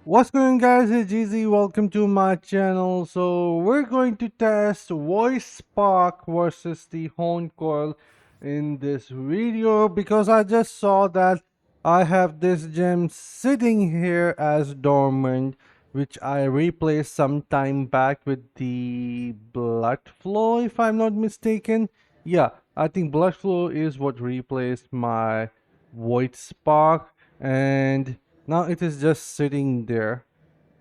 What's going on, guys? It's GZ. Welcome to my channel. So we're going to test Voice Spark versus the Horn Coil in this video because I just saw that I have this gem sitting here as dormant, which I replaced some time back with the Blood Flow, if I'm not mistaken. Yeah, I think Blood Flow is what replaced my Void Spark, and now it is just sitting there,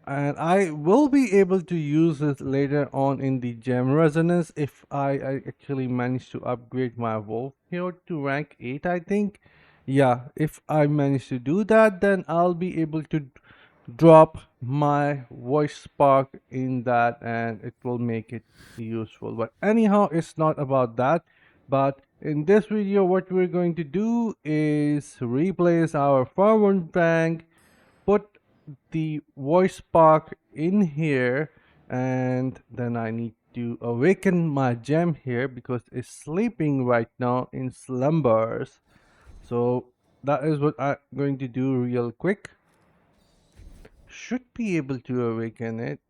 and I will be able to use it later on in the gem resonance if I actually manage to upgrade my wolf here to rank 8, I think. Yeah, if I manage to do that, then I'll be able to drop my voice spark in that and it will make it useful. But anyhow, it's not about that. But in this video, what we're going to do is replace our forward bank, put the voice spark in here, and then I need to awaken my gem here because it's sleeping right now in slumbers. So that is what I'm going to do real quick. Should be able to awaken it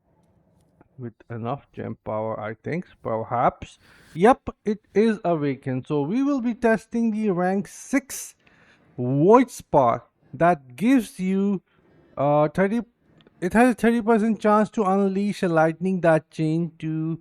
with enough gem power, I think, perhaps. Yep, it is awakened. So we will be testing the rank 6 void spark that gives you 30. It has a 30% chance to unleash a lightning that chain to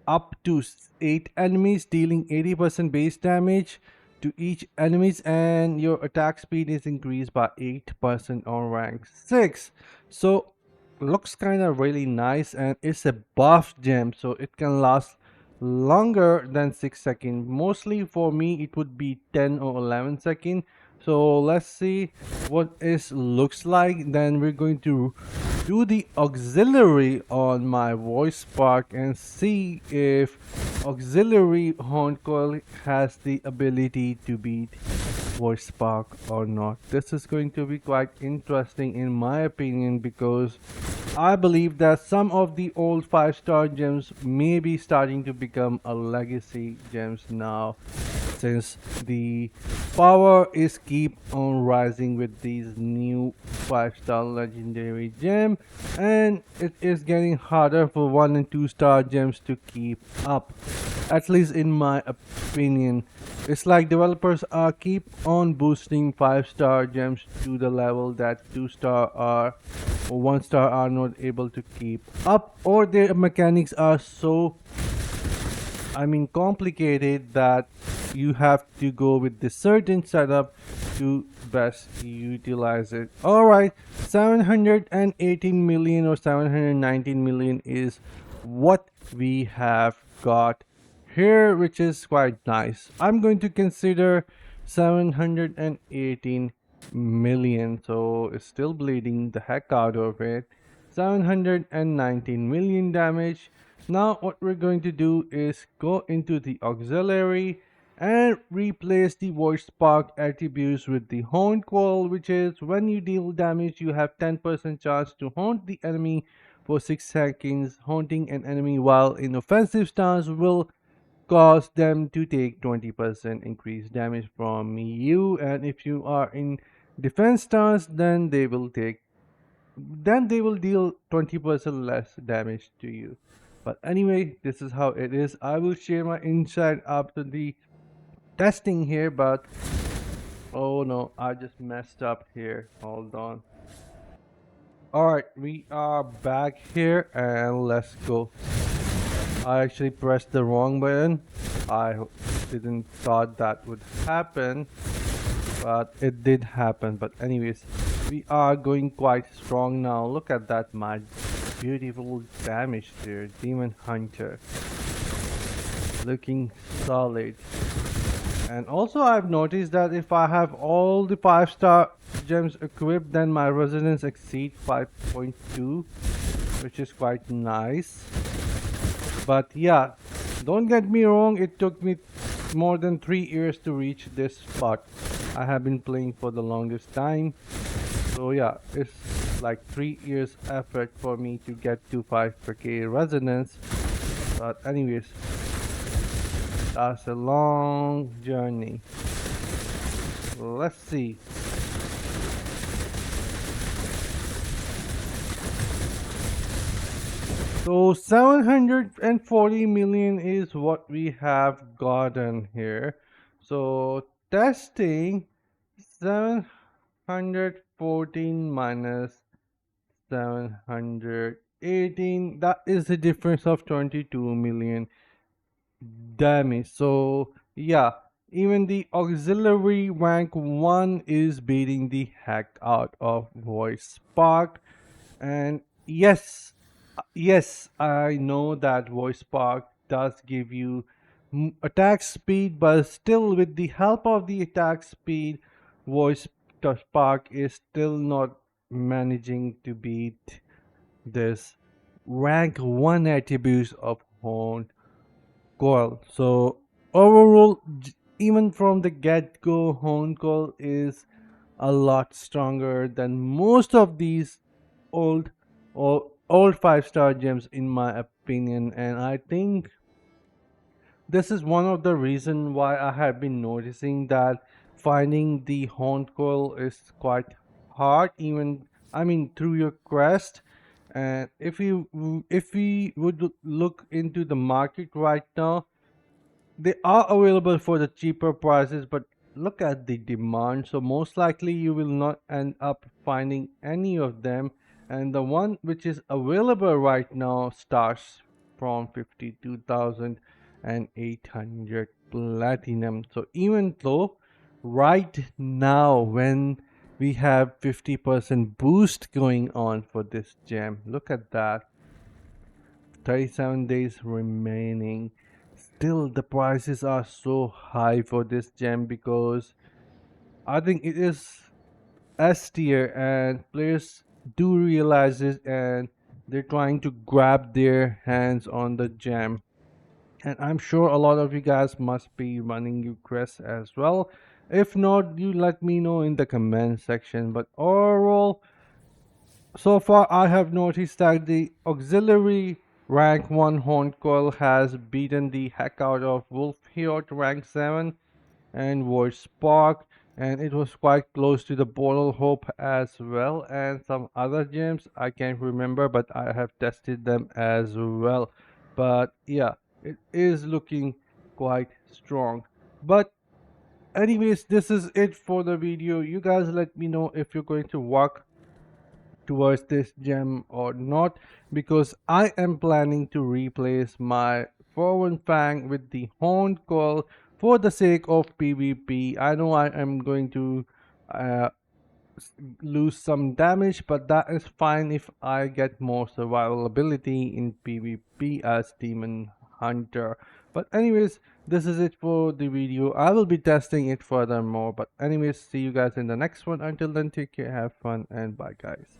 up to 8 enemies, dealing 80% base damage to each enemies, and your attack speed is increased by 8% on rank 6. So looks kind of really nice, and it's a buff gem, so it can last longer than 6 seconds. Mostly for me it would be 10 or 11 seconds. So let's see what it looks like. Then we're going to do the auxiliary on my voice spark and see if auxiliary horn coil has the ability to beat voice spark or not. This is going to be quite interesting in my opinion, because I believe that some of the old 5-star gems may be starting to become a legacy gems now, since the power is keep on rising with these new 5-star legendary gem, and it is getting harder for 1 and 2-star gems to keep up, at least in my opinion. It's like developers are keep on boosting 5-star gems to the level that 2-star or 1-star are not able to keep up, or their mechanics are so complicated that you have to go with the certain setup to best utilize it. Alright, 718 million or 719 million is what we have got here, which is quite nice. I'm going to consider 718 million, so it's still bleeding the heck out of it. 719 million damage. Now what we're going to do is go into the auxiliary and replace the voice spark attributes with the horn coil, which is when you deal damage you have 10% chance to haunt the enemy for 6 seconds. Haunting an enemy while in offensive stance will cause them to take 20% increased damage from you, and if you are in defense stance, then they will deal 20% less damage to you. But anyway, this is how it is. I will share my insight after the testing here, but oh no, I just messed up here. Hold on. Alright, we are back here and let's go. I actually pressed the wrong button. I didn't thought that would happen, but it did happen. But anyways, we are going quite strong now. Look at that, my beautiful damage there. Demon Hunter looking solid. And also I've noticed that if I have all the 5-star gems equipped, then my resonance exceeds 5.2, which is quite nice. But yeah, don't get me wrong, it took me more than 3 years to reach this spot. I have been playing for the longest time. So yeah, it's like 3 years effort for me to get to 5k resonance. But anyways, that's a long journey. Let's see. So 740 million is what we have gotten here. So testing 714 minus 718, that is the difference of 22 million damage. So yeah, even the auxiliary rank 1 is beating the heck out of voice spark. And yes, yes, I know that voice spark does give you attack speed, but still with the help of the attack speed, voice spark is still not managing to beat this rank 1 attributes of Horn Coil. So overall, even from the get-go, Horn Coil is a lot stronger than most of these old or old 5-star gems in my opinion, and I think this is one of the reason why I have been noticing that finding the horn coil is quite hard, even I mean through your quest. And if we would look into the market right now, they are available for the cheaper prices, but look at the demand. So most likely you will not end up finding any of them. And the one which is available right now starts from 52,800 platinum. So even though right now when we have 50% boost going on for this gem, look at that, 37 days remaining. Still, the prices are so high for this gem because I think it is S tier and players do realize it and they're trying to grab their hands on the gem. And I'm sure a lot of you guys must be running your quests as well. If not, you let me know in the comment section. But overall, so far, I have noticed that the auxiliary rank 1 horn coil has beaten the heck out of Wolf Hero to rank 7 and Void Spark, and it was quite close to the Bottle Hope as well, and some other gems I can't remember, but I have tested them as well. But yeah, it is looking quite strong. But anyways, this is it for the video. You guys let me know if you're going to work towards this gem or not, because I am planning to replace my Forward Fang with the Horned Coil for the sake of PvP. I know I am going to uh, lose some damage, but that is fine if I get more survival ability in PvP as Demon Hunter. But anyways, this is it for the video. I will be testing it furthermore. But anyways, see you guys in the next one. Until then, take care, have fun, and bye guys.